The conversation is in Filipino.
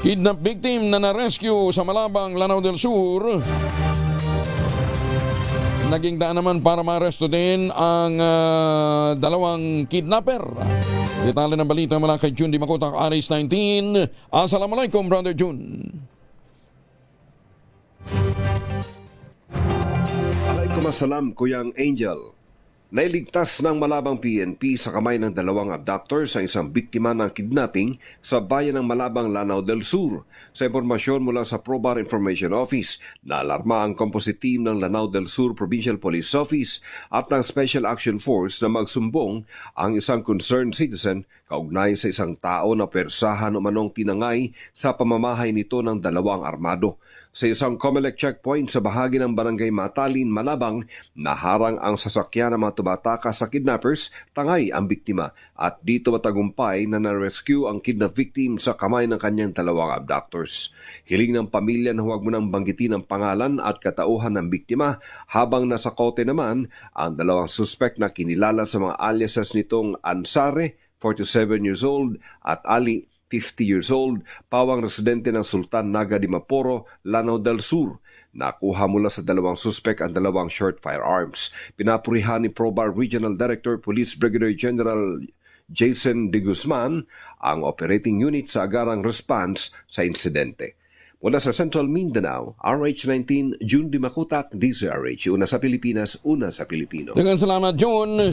Kidnap victim na na-rescue sa Malabang, Lanao del Sur. Naging daan naman para ma-arresto din ang dalawang kidnapper. Detalye ng balita mula kay June Di Makutak, Aris 19. Assalamualaikum, Brother June. Alaikum Kuyang Angel. Nailigtas ng Malabang PNP sa kamay ng dalawang abductor sa isang biktima ng kidnapping sa bayan ng Malabang, Lanao del Sur. Sa impormasyon mula sa Probar Information Office, naalarma ang composite team ng Lanao del Sur Provincial Police Office at ng Special Action Force na magsumbong ang isang concerned citizen kaugnay sa isang tao na persahan o manong tinangay sa pamamahay nito ng dalawang armado. Sa isang Comelec checkpoint sa bahagi ng Barangay Matalin, Malabang, naharang ang sasakyan ng mga tumataka sa kidnappers, tangay ang biktima at dito matagumpay na na-rescue ang kidnap victim sa kamay ng kanyang dalawang abductors. Hiling ng pamilya na huwag mo nang banggitin ang pangalan at katauhan ng biktima habang nasa kote naman ang dalawang suspect na kinilala sa mga aliases nitong Ansare, 47 years old, at Ali, 50 years old, pawang residente ng Sultan Naga di Maporo, Lanao del Sur. Nakuha mula sa dalawang suspek ang dalawang short firearms. Pinapurihan ni Probar Regional Director Police Brigadier General Jason De Guzman ang operating unit sa agarang response sa insidente. Mula sa Central Mindanao, RH19, June Di Makutak, DZRH. Una sa Pilipinas, una sa Pilipino. Daghang salamat, June.